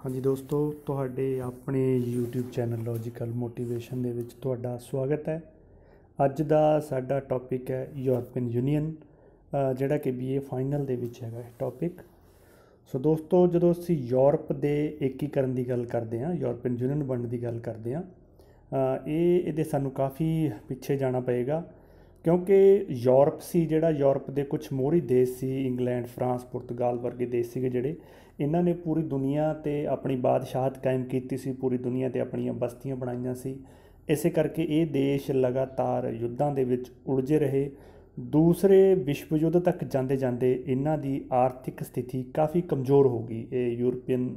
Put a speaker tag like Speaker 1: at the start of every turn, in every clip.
Speaker 1: हाँ जी दोस्तों, ਤੁਹਾਡੇ ਆਪਣੇ YouTube ਚੈਨਲ ਲੌਜੀਕਲ ਮੋਟੀਵੇਸ਼ਨ ਦੇ ਵਿੱਚ ਤੁਹਾਡਾ ਸਵਾਗਤ ਹੈ। ਅੱਜ ਦਾ ਸਾਡਾ ਟੌਪਿਕ ਹੈ ਯੂਰਪੀਅਨ ਯੂਨੀਅਨ, ਜਿਹੜਾ ਕਿ BA ਫਾਈਨਲ ਦੇ ਵਿੱਚ ਹੈਗਾ ਟੌਪਿਕ। ਸੋ ਦੋਸਤੋ, ਜਦੋਂ ਅਸੀਂ ਯੂਰਪ ਦੇ ਏਕੀਕਰਨ ਦੀ ਗੱਲ ਕਰਦੇ ਹਾਂ, ਯੂਰਪੀਅਨ ਯੂਨੀਅਨ ਬਣਨ ਦੀ ਗੱਲ ਕਰਦੇ ਹਾਂ, ਇਹਦੇ ਸਾਨੂੰ ਕਾਫੀ ਪਿੱਛੇ ਜਾਣਾ ਪਏਗਾ, ਕਿਉਂਕਿ ਯੂਰਪ ਸੀ ਜਿਹੜਾ, ਯੂਰਪ ਦੇ ਕੁਛ ਮੋਹਰੀ ਦੇਸ਼ ਸੀ, ਇੰਗਲੈਂਡ, ਫਰਾਂਸ, ਪੁਰਤਗਾਲ ਵਰਗੇ ਦੇਸ਼ ਸੀਗੇ ਜਿਹੜੇ, ਇਹਨਾਂ ਨੇ ਪੂਰੀ ਦੁਨੀਆ 'ਤੇ ਆਪਣੀ ਬਾਦਸ਼ਾਹਤ ਕਾਇਮ ਕੀਤੀ ਸੀ, ਪੂਰੀ ਦੁਨੀਆ 'ਤੇ ਆਪਣੀਆਂ ਬਸਤੀਆਂ ਬਣਾਈਆਂ ਸੀ। ਇਸੇ ਕਰਕੇ ਇਹ ਦੇਸ਼ ਲਗਾਤਾਰ ਯੁੱਧਾਂ ਦੇ ਵਿੱਚ ਉਲਝੇ ਰਹੇ। ਦੂਸਰੇ ਵਿਸ਼ਵ ਯੁੱਧ ਤੱਕ ਜਾਂਦੇ ਜਾਂਦੇ ਇਹਨਾਂ ਦੀ ਆਰਥਿਕ ਸਥਿਤੀ ਕਾਫੀ ਕਮਜ਼ੋਰ ਹੋ ਗਈ, ਇਹ ਯੂਰਪੀਅਨ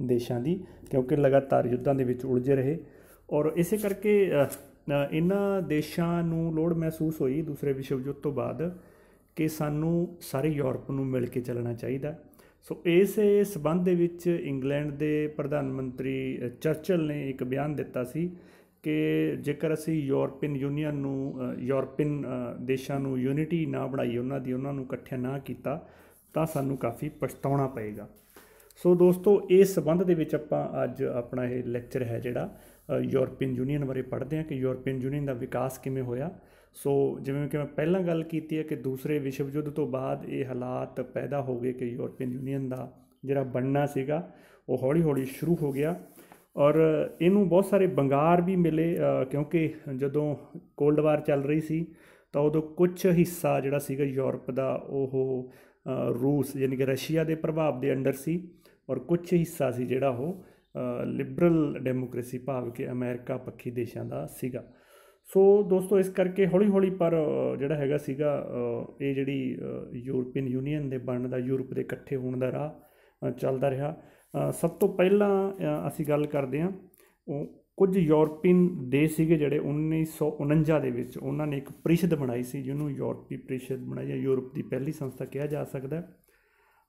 Speaker 1: ਦੇਸ਼ਾਂ ਦੀ, ਕਿਉਂਕਿ ਲਗਾਤਾਰ ਯੁੱਧਾਂ ਦੇ ਵਿੱਚ ਉਲਝੇ ਰਹੇ। ਔਰ ਇਸੇ ਕਰਕੇ ਇਹਨਾਂ ਦੇਸ਼ਾਂ ਨੂੰ ਲੋੜ ਮਹਿਸੂਸ ਹੋਈ ਦੂਸਰੇ ਵਿਸ਼ਵ ਯੁੱਧ ਤੋਂ ਬਾਅਦ ਕਿ ਸਾਨੂੰ ਸਾਰੇ ਯੂਰਪ ਨੂੰ ਮਿਲ ਕੇ ਚੱਲਣਾ ਚਾਹੀਦਾ। ਸੋ ਇਸੇ ਸਬੰਧ ਦੇ ਵਿੱਚ ਇੰਗਲੈਂਡ ਦੇ ਪ੍ਰਧਾਨ ਮੰਤਰੀ ਚਰਚਲ ਨੇ ਇੱਕ ਬਿਆਨ ਦਿੱਤਾ ਸੀ ਕਿ ਜੇਕਰ ਅਸੀਂ ਯੂਰਪੀਅਨ ਯੂਨੀਅਨ ਨੂੰ, ਯੂਰਪੀਅਨ ਦੇਸ਼ਾਂ ਨੂੰ ਯੂਨਿਟੀ ਨਾ ਬਣਾਈ, ਉਹਨਾਂ ਨੂੰ ਇਕੱਠਿਆਂ ਨਾ ਕੀਤਾ, ਤਾਂ ਸਾਨੂੰ ਕਾਫੀ ਪਛਤਾਉਣਾ ਪਏਗਾ। ਸੋ ਦੋਸਤੋ, ਇਸ ਸਬੰਧ ਦੇ ਵਿੱਚ ਆਪਾਂ ਅੱਜ ਆਪਣਾ ਇਹ ਲੈਕਚਰ ਹੈ ਜਿਹੜਾ ਯੂਰਪੀਅਨ ਯੂਨੀਅਨ ਬਾਰੇ ਪੜ੍ਹਦੇ ਹਾਂ ਕਿ ਯੂਰਪੀਅਨ ਯੂਨੀਅਨ ਦਾ ਵਿਕਾਸ ਕਿਵੇਂ ਹੋਇਆ। ਸੋ ਜਿਵੇਂ ਕਿ ਮੈਂ ਪਹਿਲਾਂ ਗੱਲ ਕੀਤੀ ਹੈ ਕਿ ਦੂਸਰੇ ਵਿਸ਼ਵ ਯੁੱਧ ਤੋਂ ਬਾਅਦ ਇਹ ਹਾਲਾਤ ਪੈਦਾ ਹੋ ਗਏ ਕਿ ਯੂਰਪੀਅਨ ਯੂਨੀਅਨ ਦਾ ਜਿਹੜਾ ਬਣਨਾ ਸੀਗਾ ਉਹ ਹੌਲੀ ਹੌਲੀ ਸ਼ੁਰੂ ਹੋ ਗਿਆ। ਔਰ ਇਹਨੂੰ ਬਹੁਤ ਸਾਰੇ ਵੰਗਾਰ ਵੀ ਮਿਲੇ, ਕਿਉਂਕਿ ਜਦੋਂ ਕੋਲਡ ਵਾਰ ਚੱਲ ਰਹੀ ਸੀ ਤਾਂ ਉਦੋਂ ਕੁਛ ਹਿੱਸਾ ਜਿਹੜਾ ਸੀਗਾ ਯੂਰਪ ਦਾ ਉਹ ਰੂਸ ਯਾਨੀ ਕਿ ਰਸ਼ੀਆ ਦੇ ਪ੍ਰਭਾਵ ਦੇ ਅੰਡਰ ਸੀ, ਔਰ ਕੁਛ ਹਿੱਸਾ ਸੀ ਜਿਹੜਾ ਉਹ ਲਿਬਰਲ ਡੈਮੋਕ੍ਰੇਸੀ ਭਾਵ ਕਿ ਅਮਰੀਕਾ ਪੱਖੀ ਦੇਸ਼ਾਂ ਦਾ ਸੀਗਾ। ਸੋ ਦੋਸਤੋ, ਇਸ ਕਰਕੇ ਹੌਲੀ ਹੌਲੀ ਪਰ ਜਿਹੜਾ ਹੈਗਾ ਸੀਗਾ ਇਹ ਜਿਹੜੀ ਯੂਰਪੀਅਨ ਯੂਨੀਅਨ ਦੇ ਬਣਨ ਦਾ, ਯੂਰਪ ਦੇ ਇਕੱਠੇ ਹੋਣ ਦਾ ਰਾਹ ਚੱਲਦਾ ਰਿਹਾ। ਸਭ ਤੋਂ ਪਹਿਲਾਂ ਅਸੀਂ ਗੱਲ ਕਰਦੇ ਹਾਂ, ਕੁਝ ਯੂਰਪੀਅਨ ਦੇਸ਼ ਸੀਗੇ ਜਿਹੜੇ 1949 ਦੇ ਵਿੱਚ ਉਹਨਾਂ ਨੇ ਇੱਕ ਪ੍ਰੀਸ਼ਦ ਬਣਾਈ ਸੀ, ਜਿਹਨੂੰ ਯੂਰਪੀ ਪ੍ਰੀਸ਼ਦ ਬਣਾਈ ਜਾਂ ਯੂਰਪ ਦੀ ਪਹਿਲੀ ਸੰਸਥਾ ਕਿਹਾ ਜਾ ਸਕਦਾ।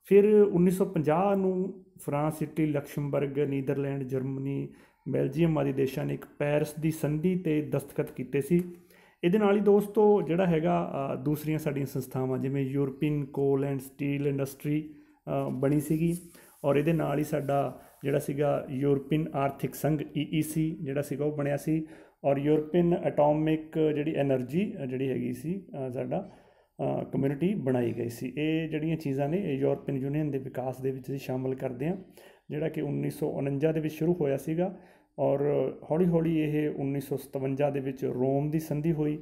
Speaker 1: ਫਿਰ 1950 ਨੂੰ France, Italy, Luxembourg, Netherland, Germany, Belgium ਆਦਿ ਦੇਸ਼ਾਂ ਨੇ ਇੱਕ ਪੈਰਿਸ ਦੀ ਸੰਧੀ 'ਤੇ ਦਸਤਖਤ ਕੀਤੇ ਸੀ। ਇਹਦੇ ਨਾਲ ਹੀ ਦੋਸਤੋ ਜਿਹੜਾ ਹੈਗਾ ਦੂਸਰੀਆਂ ਸਾਡੀਆਂ ਸੰਸਥਾਵਾਂ ਜਿਵੇਂ ਯੂਰਪੀਅਨ ਕੋਲ ਐਂਡ ਸਟੀਲ ਇੰਡਸਟਰੀ ਬਣੀ ਸੀਗੀ, ਔਰ ਇਹਦੇ ਨਾਲ ਹੀ ਸਾਡਾ ਜਿਹੜਾ ਸੀਗਾ ਯੂਰਪੀਅਨ ਆਰਥਿਕ ਸੰਘ EEC ਜਿਹੜਾ ਸੀਗਾ ਉਹ ਬਣਿਆ ਸੀ, ਔਰ ਯੂਰਪੀਅਨ ਐਟੋਮਿਕ ਜਿਹੜੀ ਐਨਰਜੀ ਜਿਹੜੀ ਹੈਗੀ ਸੀ ਸਾਡਾ ਕਮਿਊਨਿਟੀ ਬਣਾਈ ਗਈ ਸੀ। ਇਹ ਜਿਹੜੀਆਂ ਚੀਜ਼ਾਂ ਨੇ ਇਹ ਯੂਰਪੀਅਨ ਯੂਨੀਅਨ ਦੇ ਵਿਕਾਸ ਦੇ ਵਿੱਚ ਅਸੀਂ ਸ਼ਾਮਲ ਕਰਦੇ ਹਾਂ, ਜਿਹੜਾ ਕਿ 1949 ਦੇ ਵਿੱਚ ਸ਼ੁਰੂ ਹੋਇਆ ਸੀਗਾ, ਔਰ ਹੌਲੀ ਹੌਲੀ ਇਹ 1957 ਦੇ ਵਿੱਚ ਰੋਮ ਦੀ ਸੰਧੀ ਹੋਈ,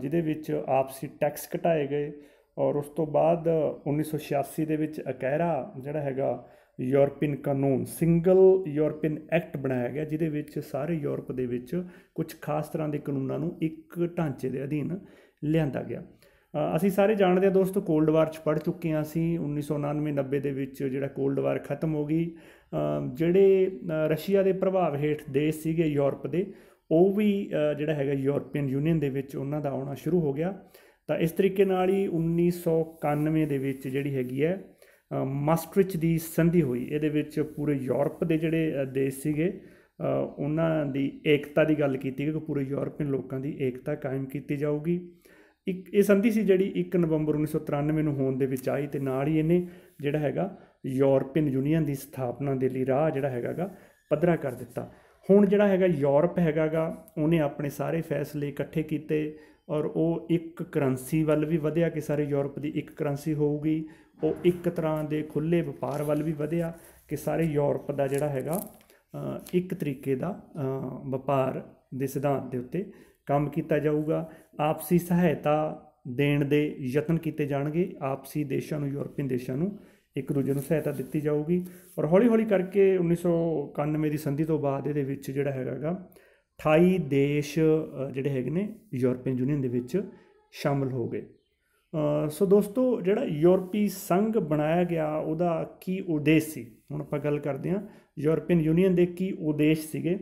Speaker 1: ਜਿਹਦੇ ਵਿੱਚ ਆਪਸੀ ਟੈਕਸ ਘਟਾਏ ਗਏ। ਔਰ ਉਸ ਤੋਂ ਬਾਅਦ 1986 ਦੇ ਵਿੱਚ ਅਕੈਰਾ ਜਿਹੜਾ ਹੈਗਾ ਯੂਰਪੀਅਨ ਕਾਨੂੰਨ, ਸਿੰਗਲ ਯੂਰਪੀਅਨ ਐਕਟ ਬਣਾਇਆ ਗਿਆ, ਜਿਹਦੇ ਵਿੱਚ ਸਾਰੇ ਯੂਰਪ ਦੇ ਵਿੱਚ ਕੁਝ ਖਾਸ ਤਰ੍ਹਾਂ ਦੇ ਕਾਨੂੰਨਾਂ ਨੂੰ ਇੱਕ ਢਾਂਚੇ ਦੇ ਅਧੀਨ ਲਿਆਂਦਾ ਗਿਆ। ਅਸੀਂ ਸਾਰੇ ਜਾਣਦੇ ਹਾਂ ਦੋਸਤੋ, ਕੋਲਡ ਵਾਰ 'ਚ ਪੜ੍ਹ ਚੁੱਕੇ ਹਾਂ ਅਸੀਂ। 1999-90 ਦੇ ਵਿੱਚ ਜਿਹੜਾ ਕੋਲਡ ਵਾਰ ਖਤਮ ਹੋ ਗਈ, ਜਿਹੜੇ ਰਸ਼ੀਆ ਦੇ ਪ੍ਰਭਾਵ ਹੇਠ ਦੇਸ਼ ਸੀਗੇ ਯੂਰਪ ਦੇ, ਉਹ ਵੀ ਜਿਹੜਾ ਹੈਗਾ ਯੂਰਪੀਅਨ ਯੂਨੀਅਨ ਦੇ ਵਿੱਚ ਉਹਨਾਂ ਦਾ ਆਉਣਾ ਸ਼ੁਰੂ ਹੋ ਗਿਆ। ਤਾਂ ਇਸ ਤਰੀਕੇ ਨਾਲ ਹੀ 1991 ਦੇ ਵਿੱਚ ਜਿਹੜੀ ਹੈਗੀ ਹੈ ਮਾਸਟ੍ਰਿਚ ਦੀ ਸੰਧੀ ਹੋਈ। ਇਹਦੇ ਵਿੱਚ ਪੂਰੇ ਯੂਰਪ ਦੇ ਜਿਹੜੇ ਦੇਸ਼ ਸੀਗੇ ਉਹਨਾਂ ਦੀ ਏਕਤਾ ਦੀ ਗੱਲ ਕੀਤੀ ਗਈ ਕਿ ਪੂਰੇ ਯੂਰਪੀਅਨ ਲੋਕਾਂ ਦੀ ਏਕਤਾ ਕਾਇਮ ਕੀਤੀ ਜਾਊਗੀ। ਇਹ ਸੰਧੀ ਸੀ ਜਿਹੜੀ 1 ਨਵੰਬਰ 1993 ਨੂੰ ਹੋਂਦ ਦੇ ਵਿੱਚ ਆਈ, ਅਤੇ ਨਾਲ ਹੀ ਇਹਨੇ ਜਿਹੜਾ ਹੈਗਾ ਯੂਰਪੀਅਨ ਯੂਨੀਅਨ ਦੀ ਸਥਾਪਨਾ ਦੇ ਲਈ ਰਾਹ ਜਿਹੜਾ ਹੈਗਾ ਗਾ ਪੱਧਰਾ ਕਰ ਦਿੱਤਾ। ਹੁਣ ਜਿਹੜਾ ਹੈਗਾ ਯੂਰਪ ਹੈਗਾ ਗਾ ਉਹਨੇ ਆਪਣੇ ਸਾਰੇ ਫੈਸਲੇ ਇਕੱਠੇ ਕੀਤੇ, ਔਰ ਉਹ ਇੱਕ ਕਰੰਸੀ ਵੱਲ ਵੀ ਵਧਿਆ ਕਿ ਸਾਰੇ ਯੂਰਪ ਦੀ ਇੱਕ ਕਰੰਸੀ ਹੋਊਗੀ। ਉਹ ਇੱਕ ਤਰ੍ਹਾਂ ਦੇ ਖੁੱਲ੍ਹੇ ਵਪਾਰ ਵੱਲ ਵੀ ਵਧਿਆ ਕਿ ਸਾਰੇ ਯੂਰਪ ਦਾ ਜਿਹੜਾ ਹੈਗਾ ਇੱਕ ਤਰੀਕੇ ਦਾ ਵਪਾਰ ਦੇ ਸਿਧਾਂਤ ਦੇ ਉੱਤੇ ਕੰਮ ਕੀਤਾ ਜਾਊਗਾ। ਆਪਸੀ ਸਹਾਇਤਾ ਦੇਣ ਦੇ ਯਤਨ ਕੀਤੇ ਜਾਣਗੇ, ਆਪਸੀ ਦੇਸ਼ਾਂ ਨੂੰ, ਯੂਰਪੀਅਨ ਦੇਸ਼ਾਂ ਨੂੰ ਇੱਕ ਦੂਜੇ ਨੂੰ ਸਹਾਇਤਾ ਦਿੱਤੀ ਜਾਊਗੀ। ਔਰ ਹੌਲੀ ਹੌਲੀ ਕਰਕੇ 1991 ਦੀ ਸੰਧੀ ਤੋਂ ਬਾਅਦ ਇਹਦੇ ਵਿੱਚ ਜਿਹੜਾ ਹੈਗਾ ਗਾ 28 ਦੇਸ਼ ਜਿਹੜੇ ਹੈਗੇ ਨੇ ਯੂਰਪੀਅਨ ਯੂਨੀਅਨ ਦੇ ਵਿੱਚ ਸ਼ਾਮਲ ਹੋ ਗਏ। ਸੋ ਦੋਸਤੋ, ਜਿਹੜਾ ਯੂਰਪੀ ਸੰਘ ਬਣਾਇਆ ਗਿਆ ਉਹਦਾ ਕੀ ਉਦੇਸ਼ ਸੀ, ਹੁਣ ਆਪਾਂ ਗੱਲ ਕਰਦੇ ਹਾਂ ਯੂਰਪੀਅਨ ਯੂਨੀਅਨ ਦੇ ਕੀ ਉਦੇਸ਼ ਸੀਗੇ।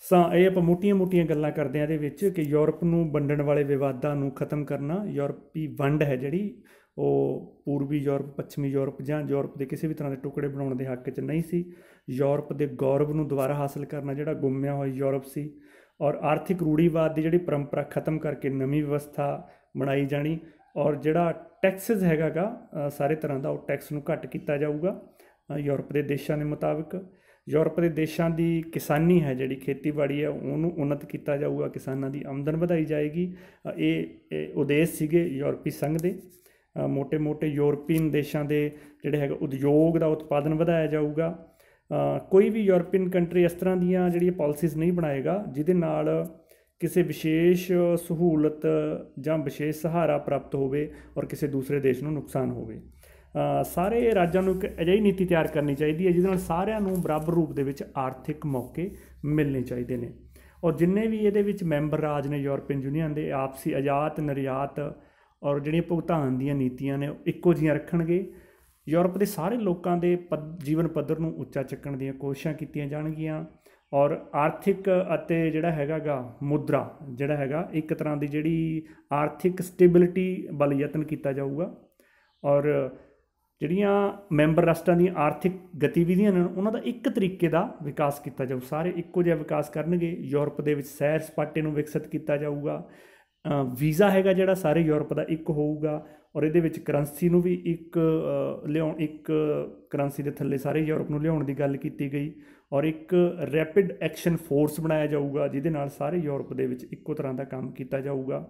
Speaker 1: ਇਹ ਆਪਾਂ ਮੋਟੀਆਂ ਗੱਲਾਂ ਕਰਦੇ ਹਾਂ ਇਹਦੇ ਵਿੱਚ ਕਿ ਯੂਰਪ ਨੂੰ ਵੰਡਣ ਵਾਲੇ ਵਿਵਾਦਾਂ ਨੂੰ ਖਤਮ ਕਰਨਾ। ਯੂਰਪੀ ਵੰਡ ਹੈ ਜਿਹੜੀ ਉਹ ਪੂਰਬੀ ਯੂਰਪ, ਪੱਛਮੀ ਯੂਰਪ ਜਾਂ ਯੂਰਪ ਦੇ ਕਿਸੇ ਵੀ ਤਰ੍ਹਾਂ ਦੇ ਟੁਕੜੇ ਬਣਾਉਣ ਦੇ ਹੱਕ 'ਚ ਨਹੀਂ ਸੀ। ਯੂਰਪ ਦੇ ਗੌਰਵ ਨੂੰ ਦੁਬਾਰਾ ਹਾਸਲ ਕਰਨਾ ਜਿਹੜਾ ਗੁੰਮਿਆ ਹੋਇਆ ਯੂਰਪ ਸੀ, ਔਰ ਆਰਥਿਕ ਰੂੜੀਵਾਦ ਦੀ ਜਿਹੜੀ ਪਰੰਪਰਾ ਖਤਮ ਕਰਕੇ ਨਵੀਂ ਵਿਵਸਥਾ ਬਣਾਈ ਜਾਣੀ, ਔਰ ਜਿਹੜਾ ਟੈਕਸਿਸ ਹੈਗਾ ਗਾ ਸਾਰੇ ਤਰ੍ਹਾਂ ਦਾ ਉਹ ਟੈਕਸ ਨੂੰ ਘੱਟ ਕੀਤਾ ਜਾਊਗਾ। ਯੂਰਪ ਦੇ ਦੇਸ਼ਾਂ ਦੇ ਮੁਤਾਬਕ। ਯੂਰਪ ਦੇ ਦੇਸ਼ਾਂ ਦੀ ਕਿਸਾਨੀ ਹੈ ਜਿਹੜੀ ਖੇਤੀਬਾੜੀ ਹੈ ਉਹਨੂੰ ਉੱਨਤ ਕੀਤਾ ਜਾਊਗਾ, ਕਿਸਾਨਾਂ ਦੀ ਆਮਦਨ ਵਧਾਈ ਜਾਏਗੀ। ਇਹ ਉਦੇਸ਼ ਸੀਗੇ ਯੂਰਪੀ ਸੰਘ ਦੇ। ਮੋਟੇ ਮੋਟੇ ਯੂਰਪੀਅਨ ਦੇਸ਼ਾਂ ਦੇ ਜਿਹੜੇ ਹੈਗਾ ਉਦਯੋਗ ਦਾ ਉਤਪਾਦਨ ਵਧਾਇਆ ਜਾਊਗਾ। ਕੋਈ ਵੀ ਯੂਰਪੀਅਨ ਕੰਟਰੀ ਇਸ ਤਰ੍ਹਾਂ ਦੀਆਂ ਜਿਹੜੀਆਂ ਪਾਲਿਸੀਜ਼ ਨਹੀਂ ਬਣਾਏਗਾ ਜਿਹਦੇ ਨਾਲ ਕਿਸੇ ਵਿਸ਼ੇਸ਼ ਸਹੂਲਤ ਜਾਂ ਵਿਸ਼ੇਸ਼ ਸਹਾਰਾ ਪ੍ਰਾਪਤ ਹੋਵੇ ਔਰ ਕਿਸੇ ਦੂਸਰੇ ਦੇਸ਼ ਨੂੰ ਨੁਕਸਾਨ ਹੋਵੇ। ਸਾਰੇ ਰਾਜਾਂ ਨੂੰ ਇੱਕ ਅਜਿਹੀ ਨੀਤੀ ਤਿਆਰ ਕਰਨੀ ਚਾਹੀਦੀ ਹੈ ਜਿਹਦੇ ਨਾਲ ਸਾਰਿਆਂ ਨੂੰ ਬਰਾਬਰ ਰੂਪ ਦੇ ਵਿੱਚ ਆਰਥਿਕ ਮੌਕੇ ਮਿਲਣੇ ਚਾਹੀਦੇ ਨੇ। ਔਰ ਜਿੰਨੇ ਵੀ ਇਹਦੇ ਵਿੱਚ ਮੈਂਬਰ ਰਾਜ ਨੇ ਯੂਰਪੀਅਨ ਯੂਨੀਅਨ ਦੇ, ਆਪਸੀ ਆਯਾਤ ਨਿਰਯਾਤ ਔਰ ਜਿਹੜੀਆਂ ਭੁਗਤਾਨ ਦੀਆਂ ਨੀਤੀਆਂ ਨੇ ਉਹ ਇੱਕੋ ਜਿਹੀਆਂ ਰੱਖਣਗੇ। ਯੂਰਪ ਦੇ ਸਾਰੇ ਲੋਕਾਂ ਦੇ ਜੀਵਨ ਪੱਧਰ ਨੂੰ ਉੱਚਾ ਚੱਕਣ ਦੀਆਂ ਕੋਸ਼ਿਸ਼ਾਂ ਕੀਤੀਆਂ ਜਾਣਗੀਆਂ। ਔਰ ਆਰਥਿਕ ਅਤੇ ਜਿਹੜਾ ਹੈਗਾ ਮੁਦਰਾ ਜਿਹੜਾ ਹੈਗਾ ਇੱਕ ਤਰ੍ਹਾਂ ਦੀ ਜਿਹੜੀ ਆਰਥਿਕ ਸਟੇਬਿਲਿਟੀ ਵੱਲ ਯਤਨ ਕੀਤਾ ਜਾਊਗਾ। ਔਰ ਜਿਹੜੀਆਂ ਮੈਂਬਰ ਰਾਸ਼ਟਰਾਂ ਦੀਆਂ ਆਰਥਿਕ ਗਤੀਵਿਧੀਆਂ ਨੇ ਉਹਨਾਂ ਦਾ ਇੱਕ ਤਰੀਕੇ ਦਾ ਵਿਕਾਸ ਕੀਤਾ ਜਾਊ। ਸਾਰੇ ਇੱਕੋ ਜਿਹਾ ਵਿਕਾਸ ਕਰਨਗੇ। ਯੂਰਪ ਦੇ ਵਿੱਚ ਸੈਰ ਸਪਾਟੇ ਨੂੰ ਵਿਕਸਿਤ ਕੀਤਾ ਜਾਊਗਾ। ਵੀਜ਼ਾ ਹੈਗਾ ਜਿਹੜਾ ਸਾਰੇ ਯੂਰਪ ਦਾ ਇੱਕ ਹੋਊਗਾ। ਔਰ ਇਹਦੇ ਵਿੱਚ ਕਰੰਸੀ ਨੂੰ ਵੀ ਇੱਕ ਕਰੰਸੀ ਦੇ ਥੱਲੇ ਸਾਰੇ ਯੂਰਪ ਨੂੰ ਲਿਆਉਣ ਦੀ ਗੱਲ ਕੀਤੀ ਗਈ। ਔਰ ਇੱਕ ਰੈਪਿਡ ਐਕਸ਼ਨ ਫੋਰਸ ਬਣਾਇਆ ਜਾਊਗਾ ਜਿਹਦੇ ਨਾਲ ਸਾਰੇ ਯੂਰਪ ਦੇ ਵਿੱਚ ਇੱਕੋ ਤਰ੍ਹਾਂ ਦਾ ਕੰਮ ਕੀਤਾ ਜਾਊਗਾ।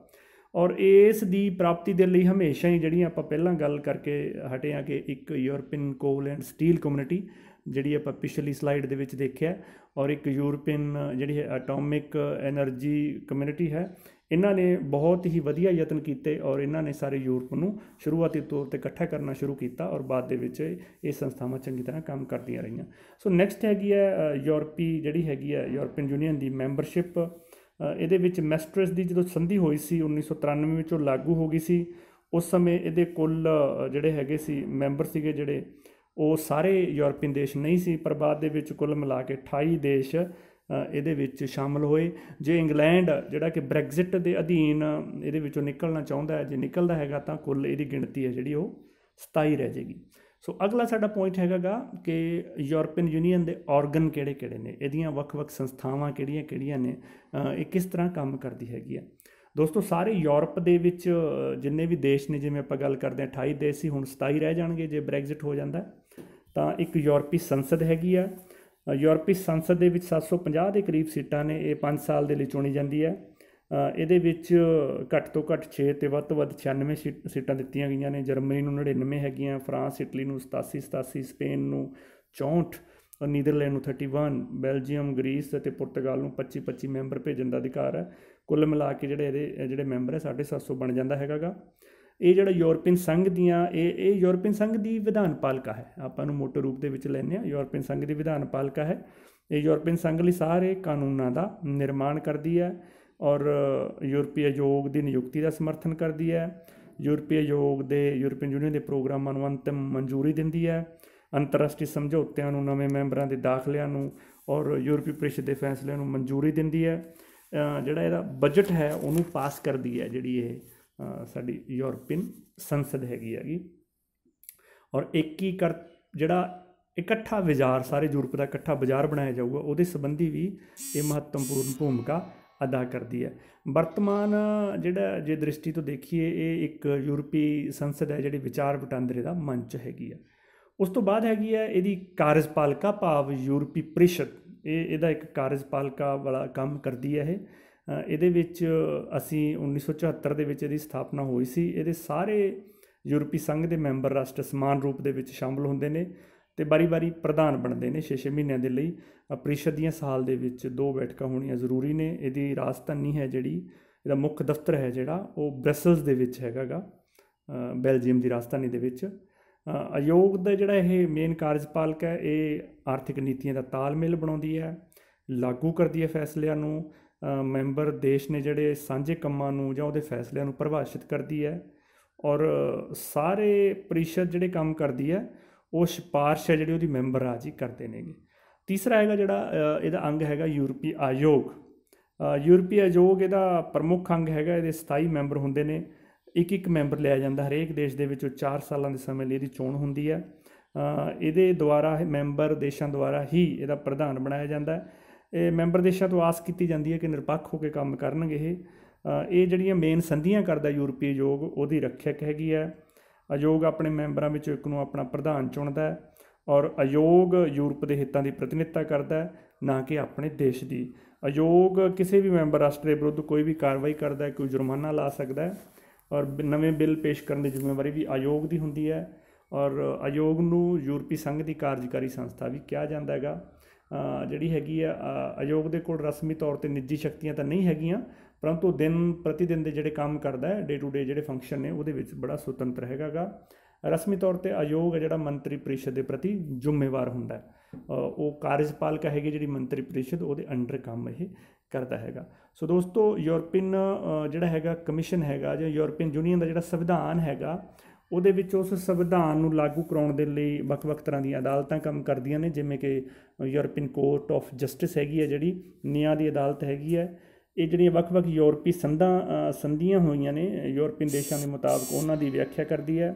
Speaker 1: ਔਰ ਇਸ ਦੀ ਪ੍ਰਾਪਤੀ ਦੇ ਲਈ ਹਮੇਸ਼ਾ ਹੀ ਜਿਹੜੀਆਂ ਆਪਾਂ ਪਹਿਲਾਂ ਗੱਲ ਕਰਕੇ ਹਟੇ ਹਾਂ ਕਿ ਇੱਕ ਯੂਰਪੀਅਨ ਕੋਲ ਐਂਡ ਸਟੀਲ ਕਮਿਊਨਿਟੀ ਜਿਹੜੀ ਆਪਾਂ ਪਿਛਲੀ ਸਲਾਈਡ ਦੇ ਵਿੱਚ ਦੇਖਿਆ, ਔਰ ਇੱਕ ਯੂਰਪੀਅਨ ਜਿਹੜੀ ਹੈ ਐਟੋਮਿਕ ਐਨਰਜੀ ਕਮਿਊਨਿਟੀ ਹੈ। ਇਹਨਾਂ ਨੇ ਬਹੁਤ ਹੀ ਵਧੀਆ ਯਤਨ ਕੀਤੇ ਔਰ ਇਹਨਾਂ ਨੇ ਸਾਰੇ ਯੂਰਪ ਨੂੰ ਸ਼ੁਰੂਆਤੀ ਤੌਰ 'ਤੇ ਇਕੱਠਾ ਕਰਨਾ ਸ਼ੁਰੂ ਕੀਤਾ ਔਰ ਬਾਅਦ ਦੇ ਵਿੱਚ ਇਹ ਸੰਸਥਾਵਾਂ ਚੰਗੀ ਤਰ੍ਹਾਂ ਕੰਮ ਕਰਦੀਆਂ ਰਹੀਆਂ। ਸੋ ਨੈਕਸਟ ਹੈਗੀ ਹੈ ਯੂਰਪੀ ਜਿਹੜੀ ਹੈਗੀ ਹੈ ਯੂਰਪੀਅਨ ਯੂਨੀਅਨ ਦੀ ਮੈਂਬਰਸ਼ਿਪ। ਇਹਦੇ ਵਿੱਚ ਮੈਸਟਰਸ ਦੀ ਜਦੋਂ ਸੰਧੀ ਹੋਈ ਸੀ 1993 ਵਿੱਚ ਉਹ ਲਾਗੂ ਹੋ ਗਈ ਸੀ। ਉਸ ਸਮੇਂ ਇਹਦੇ ਕੁੱਲ ਜਿਹੜੇ ਹੈਗੇ ਸੀ ਮੈਂਬਰ ਸੀਗੇ ਜਿਹੜੇ ਉਹ ਸਾਰੇ ਯੂਰਪੀਅਨ ਦੇਸ਼ ਨਹੀਂ ਸੀ, ਪਰ ਬਾਅਦ ਦੇ ਵਿੱਚ ਕੁੱਲ ਮਿਲਾ ਕੇ 28 ਦੇਸ਼ ਇਹਦੇ ਵਿੱਚ ਸ਼ਾਮਲ ਹੋਏ। ਜੇ ਇੰਗਲੈਂਡ ਜਿਹੜਾ ਕਿ ਬ੍ਰੈਗਜ਼ਿਟ ਦੇ ਅਧੀਨ ਇਹਦੇ ਵਿੱਚੋਂ ਨਿਕਲਣਾ ਚਾਹੁੰਦਾ ਹੈ, ਜੇ ਨਿਕਲਦਾ ਹੈਗਾ ਤਾਂ ਕੁੱਲ ਇਹਦੀ ਗਿਣਤੀ ਹੈ ਜਿਹੜੀ ਉਹ 27 ਰਹਿ ਜਾਏਗੀ। ਸੋ ਅਗਲਾ ਸਾਡਾ ਪੁਆਇੰਟ ਹੈਗਾ ਕਿ ਯੂਰਪੀਅਨ ਯੂਨੀਅਨ ਦੇ ਔਰਗਨ ਕਿਹੜੇ ਕਿਹੜੇ ਨੇ, ਇਹਦੀਆਂ ਵੱਖ-ਵੱਖ ਸੰਸਥਾਵਾਂ ਕਿਹੜੀਆਂ ਕਿਹੜੀਆਂ ਨੇ, ਇਹ ਕਿਸ ਤਰ੍ਹਾਂ ਕੰਮ ਕਰਦੀ ਹੈਗੀ ਆ। ਦੋਸਤੋ ਸਾਰੇ ਯੂਰਪ ਦੇ ਵਿੱਚ ਜਿੰਨੇ ਵੀ ਦੇਸ਼ ਨੇ, ਜਿਵੇਂ ਆਪਾਂ ਗੱਲ ਕਰਦੇ ਹਾਂ 28 ਦੇਸ਼ ਸੀ, ਹੁਣ 27 ਰਹਿ ਜਾਣਗੇ ਜੇ ਬ੍ਰੈਗਜ਼ਿਟ ਹੋ ਜਾਂਦਾ ਤਾਂ। ਇੱਕ ਯੂਰਪੀ ਸੰਸਦ ਹੈਗੀ ਆ। ਯੂਰਪੀ ਸੰਸਦ ਦੇ ਵਿੱਚ 750 ਦੇ ਕਰੀਬ ਸੀਟਾਂ ਨੇ। ਇਹ 5 ਸਾਲ ਦੇ ਲਈ ਚੁਣੀ ਜਾਂਦੀ ਹੈ। ਇਹਦੇ ਵਿੱਚ ਘੱਟ ਤੋਂ ਘੱਟ 6 ਅਤੇ ਵੱਧ ਤੋਂ ਵੱਧ 96 ਸੀਟਾਂ ਦਿੱਤੀਆਂ ਗਈਆਂ ਨੇ। ਜਰਮਨੀ ਨੂੰ 99 ਹੈਗੀਆਂ, ਫਰਾਂਸ ਇਟਲੀ ਨੂੰ 87, ਸਪੇਨ ਨੂੰ 64, ਔਰ ਨੀਦਰਲੈਂਡ ਨੂੰ 31, ਬੈਲਜੀਅਮ, ਗਰੀਸ ਅਤੇ ਪੁਰਤਗਾਲ ਨੂੰ 25 ਮੈਂਬਰ ਭੇਜਣ ਦਾ ਅਧਿਕਾਰ ਹੈ। ਕੁੱਲ ਮਿਲਾ ਕੇ ਜਿਹੜੇ ਮੈਂਬਰ ਹੈ 750 ਬਣ ਜਾਂਦਾ ਹੈਗਾ। ਇਹ ਜਿਹੜਾ ਯੂਰਪੀਅਨ ਸੰਘ ਦੀਆਂ ਇਹ ਯੂਰਪੀਅਨ ਸੰਘ ਦੀ ਵਿਧਾਨ ਪਾਲਿਕਾ ਹੈ। ਆਪਾਂ ਇਹਨੂੰ ਮੋਟੇ ਰੂਪ ਦੇ ਵਿੱਚ ਲੈਂਦੇ ਹਾਂ। ਯੂਰਪੀਅਨ ਸੰਘ ਦੀ ਵਿਧਾਨ ਪਾਲਿਕਾ ਹੈ। ਇਹ ਯੂਰਪੀਅਨ ਸੰਘ ਲਈ ਸਾਰੇ ਕਾਨੂੰਨਾਂ ਦਾ ਨਿਰਮਾਣ ਕਰਦੀ ਹੈ ਔਰ ਯੂਰਪੀ ਆਯੋਗ ਦੀ ਨਿਯੁਕਤੀ ਦਾ ਸਮਰਥਨ ਕਰਦੀ ਹੈ। ਯੂਰਪੀ ਆਯੋਗ ਦੇ ਯੂਰਪੀਅਨ ਯੂਨੀਅਨ ਦੇ ਪ੍ਰੋਗਰਾਮਾਂ ਨੂੰ ਅੰਤਿਮ ਮਨਜ਼ੂਰੀ ਦਿੰਦੀ ਹੈ। ਅੰਤਰਰਾਸ਼ਟਰੀ ਸਮਝੌਤਿਆਂ ਨੂੰ, ਨਵੇਂ ਮੈਂਬਰਾਂ ਦੇ ਦਾਖਲਿਆਂ ਨੂੰ ਔਰ ਯੂਰਪੀ ਪ੍ਰੀਸ਼ਦ ਦੇ ਫੈਸਲਿਆਂ ਨੂੰ ਮਨਜ਼ੂਰੀ ਦਿੰਦੀ ਹੈ। ਜਿਹੜਾ ਇਹਦਾ ਬਜਟ ਹੈ ਉਹਨੂੰ ਪਾਸ ਕਰਦੀ ਹੈ ਜਿਹੜੀ ਇਹ ਸਾਡੀ ਯੂਰਪੀਅਨ ਸੰਸਦ ਹੈਗੀ। ਔਰ ਏਕੀਕ੍ਰਿਤ ਜਿਹੜਾ ਇਕੱਠਾ ਬਾਜ਼ਾਰ, ਸਾਰੇ ਯੂਰਪ ਦਾ ਇਕੱਠਾ ਬਾਜ਼ਾਰ ਬਣਾਇਆ ਜਾਊਗਾ, ਉਹਦੇ ਸੰਬੰਧੀ ਵੀ ਇਹ ਮਹੱਤਵਪੂਰਨ ਭੂਮਿਕਾ ਅਦਾ ਕਰਦੀ ਹੈ। ਵਰਤਮਾਨ ਜਿਹੜਾ ਜੇ ਦ੍ਰਿਸ਼ਟੀ ਤੋਂ ਦੇਖੀਏ ਇਹ ਇੱਕ ਯੂਰਪੀ ਸੰਸਦ ਹੈ ਜਿਹੜੀ ਵਿਚਾਰ ਵਟਾਂਦਰੇ ਦਾ ਮੰਚ ਹੈਗੀ ਆ। ਉਸ ਤੋਂ ਬਾਅਦ ਹੈਗੀ ਹੈ ਇਹਦੀ ਕਾਰਜਪਾਲਿਕਾ ਭਾਵ ਯੂਰਪੀ ਪ੍ਰੀਸ਼ਦ। ਇਹਦਾ ਇੱਕ ਕਾਰਜਪਾਲਿਕਾ ਵਾਲਾ ਕੰਮ ਕਰਦੀ ਹੈ ਇਹ। ਇਹਦੇ ਵਿੱਚ ਅਸੀਂ 1974 ਦੇ ਵਿੱਚ ਇਹਦੀ ਸਥਾਪਨਾ ਹੋਈ ਸੀ। ਇਹਦੇ ਸਾਰੇ ਯੂਰਪੀ ਸੰਘ ਦੇ ਮੈਂਬਰ ਰਾਸ਼ਟਰ ਸਮਾਨ ਰੂਪ ਦੇ ਵਿੱਚ ਸ਼ਾਮਲ ਹੁੰਦੇ ਨੇ ਅਤੇ ਵਾਰੀ ਪ੍ਰਧਾਨ ਬਣਦੇ ਨੇ 6 ਮਹੀਨਿਆਂ ਦੇ ਲਈ। ਪ੍ਰੀਸ਼ਦ ਦੀਆਂ ਸਾਲ ਦੇ ਵਿੱਚ 2 ਬੈਠਕਾਂ ਹੋਣੀਆਂ ਜ਼ਰੂਰੀ ਨੇ। ਇਹਦੀ ਰਾਜਧਾਨੀ ਹੈ ਜਿਹੜੀ, ਇਹਦਾ ਮੁੱਖ ਦਫ਼ਤਰ ਹੈ ਜਿਹੜਾ ਉਹ ਬ੍ਰਸਲਸ ਦੇ ਵਿੱਚ ਹੈਗਾ, ਬੈਲਜੀਅਮ ਦੀ ਰਾਜਧਾਨੀ ਦੇ ਵਿੱਚ। ਆਯੋਗ ਦਾ ਜਿਹੜਾ ਇਹ ਮੇਨ ਕਾਰਜਪਾਲਕ ਹੈ ਇਹ ਆਰਥਿਕ ਨੀਤੀਆਂ ਦਾ ਤਾਲਮੇਲ ਬਣਾਉਂਦੀ ਹੈ, ਲਾਗੂ ਕਰਦੀ ਹੈ ਫੈਸਲਿਆਂ ਨੂੰ। ਮੈਂਬਰ ਦੇਸ਼ ਨੇ ਜਿਹੜੇ ਸਾਂਝੇ ਕੰਮਾਂ ਨੂੰ ਜਾਂ ਉਹਦੇ ਫੈਸਲਿਆਂ ਨੂੰ ਪਰਿਭਾਸ਼ਿਤ ਕਰਦੀ ਹੈ। ਔਰ ਸਾਰੇ ਪ੍ਰੀਸ਼ਦ ਜਿਹੜੇ ਕੰਮ ਕਰਦੀ ਹੈ ਉਹ ਸਿਫਾਰਿਸ਼ ਹੈ ਜਿਹੜੀ ਉਹਦੀ ਮੈਂਬਰ ਰਾਜ ਹੀ ਕਰਦੇ ਨੇਗੇ। ਤੀਸਰਾ ਹੈਗਾ ਜਿਹੜਾ ਇਹਦਾ ਅੰਗ ਹੈਗਾ ਯੂਰਪੀ ਆਯੋਗ। ਯੂਰਪੀ ਆਯੋਗ ਇਹਦਾ ਪ੍ਰਮੁੱਖ ਅੰਗ ਹੈਗਾ। ਇਹਦੇ 27 ਮੈਂਬਰ ਹੁੰਦੇ ਨੇ। ਇੱਕ ਮੈਂਬਰ ਲਿਆ ਜਾਂਦਾ ਹਰੇਕ ਦੇਸ਼ ਦੇ ਵਿੱਚੋਂ। 4 ਸਾਲਾਂ ਦੇ ਸਮੇਂ ਲਈ ਇਹਦੀ ਚੋਣ ਹੁੰਦੀ ਹੈ। ਇਹਦੇ ਦੁਆਰਾ ਮੈਂਬਰ ਦੇਸ਼ਾਂ ਦੁਆਰਾ ਹੀ ਇਹਦਾ ਪ੍ਰਧਾਨ ਬਣਾਇਆ ਜਾਂਦਾ। ਇਹ ਮੈਂਬਰ ਦੇਸ਼ਾਂ ਤੋਂ ਆਸ ਕੀਤੀ ਜਾਂਦੀ ਹੈ ਕਿ ਨਿਰਪੱਖ ਹੋ ਕੇ ਕੰਮ ਕਰਨਗੇ। ਇਹ ਜਿਹੜੀਆਂ ਮੇਨ ਸੰਧੀਆਂ ਕਰਦਾ ਯੂਰਪੀ ਆਯੋਗ ਉਹਦੀ ਰੱਖਿਅਕ ਹੈਗੀ ਹੈ। ਆਯੋਗ ਆਪਣੇ ਮੈਂਬਰਾਂ ਵਿੱਚੋਂ ਇੱਕ ਨੂੰ ਆਪਣਾ ਪ੍ਰਧਾਨ ਚੁਣਦਾ ਹੈ ਔਰ ਆਯੋਗ ਯੂਰਪ ਦੇ ਹਿੱਤਾਂ ਦੀ ਪ੍ਰਤੀਨਿਧਤਾ ਕਰਦਾ ਹੈ, ਨਾ ਕਿ ਆਪਣੇ ਦੇਸ਼ ਦੀ। ਆਯੋਗ ਕਿਸੇ ਵੀ ਮੈਂਬਰ ਰਾਸ਼ਟਰ ਦੇ ਵਿਰੁੱਧ ਕੋਈ ਵੀ ਕਾਰਵਾਈ ਕਰਦਾ ਹੈ, ਕੋਈ ਜੁਰਮਾਨਾ ਲਾ ਸਕਦਾ ਹੈ, ਔਰ ਨਵੇਂ ਬਿੱਲ ਪੇਸ਼ ਕਰਨ ਦੀ ਜ਼ਿੰਮੇਵਾਰੀ ਵੀ ਆਯੋਗ ਦੀ ਹੁੰਦੀ ਹੈ। ਔਰ ਆਯੋਗ ਨੂੰ ਯੂਰਪੀ ਸੰਘ ਦੀ ਕਾਰਜਕਾਰੀ ਸੰਸਥਾ ਵੀ ਕਿਹਾ ਜਾਂਦਾ ਹੈਗਾ। ਜਿਹੜੀ ਹੈਗੀ ਆ ਆਯੋਗ ਦੇ ਕੋਲ ਰਸਮੀ ਤੌਰ 'ਤੇ ਨਿੱਜੀ ਸ਼ਕਤੀਆਂ ਤਾਂ ਨਹੀਂ ਹੈਗੀਆਂ, ਪਰੰਤੂ ਦਿਨ ਪ੍ਰਤੀ ਦਿਨ ਦੇ ਜਿਹੜੇ ਕੰਮ ਕਰਦਾ ਹੈ, ਡੇ ਟੂ ਡੇ ਜਿਹੜੇ ਫੰਕਸ਼ਨ ਨੇ ਉਹਦੇ ਵਿੱਚ ਬੜਾ ਸੁਤੰਤਰ ਹੈਗਾ ਗਾ। ਰਸਮੀ ਤੌਰ 'ਤੇ ਆਯੋਗ ਹੈ ਜਿਹੜਾ ਮੰਤਰੀ ਪ੍ਰੀਸ਼ਦ ਦੇ ਪ੍ਰਤੀ ਜ਼ਿੰਮੇਵਾਰ ਹੁੰਦਾ ਹੈ। ਉਹ ਕਾਰਜਪਾਲਿਕਾ ਹੈਗੀ ਜਿਹੜੀ ਮੰਤਰੀ ਪ੍ਰੀਸ਼ਦ, ਉਹਦੇ ਅੰਡਰ ਕੰਮ ਇਹ ਕਰਦਾ ਹੈਗਾ। ਸੋ ਦੋਸਤੋ, ਯੂਰਪੀਅਨ ਜਿਹੜਾ ਹੈਗਾ ਕਮਿਸ਼ਨ ਹੈਗਾ ਜਾਂ ਯੂਰਪੀਅਨ ਯੂਨੀਅਨ ਦਾ ਜਿਹੜਾ ਸੰਵਿਧਾਨ ਹੈਗਾ, ਉਹਦੇ ਵਿੱਚ ਉਸ ਸੰਵਿਧਾਨ ਨੂੰ ਲਾਗੂ ਕਰਾਉਣ ਦੇ ਲਈ ਵੱਖ-ਵੱਖ ਤਰ੍ਹਾਂ ਦੀਆਂ ਅਦਾਲਤਾਂ ਕੰਮ ਕਰਦੀਆਂ ਨੇ, ਜਿਵੇਂ ਕਿ ਯੂਰਪੀਅਨ ਕੋਰਟ ਆਫ ਜਸਟਿਸ ਹੈਗੀ ਹੈ, ਜਿਹੜੀ ਨਿਆਂ ਦੀ ਅਦਾਲਤ ਹੈਗੀ ਹੈ। ਇਹ ਜਿਹੜੀਆਂ ਵੱਖ-ਵੱਖ ਯੂਰਪੀ ਸੰਧੀਆਂ ਹੋਈਆਂ ਨੇ ਯੂਰਪੀਅਨ ਦੇਸ਼ਾਂ ਦੇ ਮੁਤਾਬਕ, ਉਹਨਾਂ ਦੀ ਵਿਆਖਿਆ ਕਰਦੀ ਹੈ।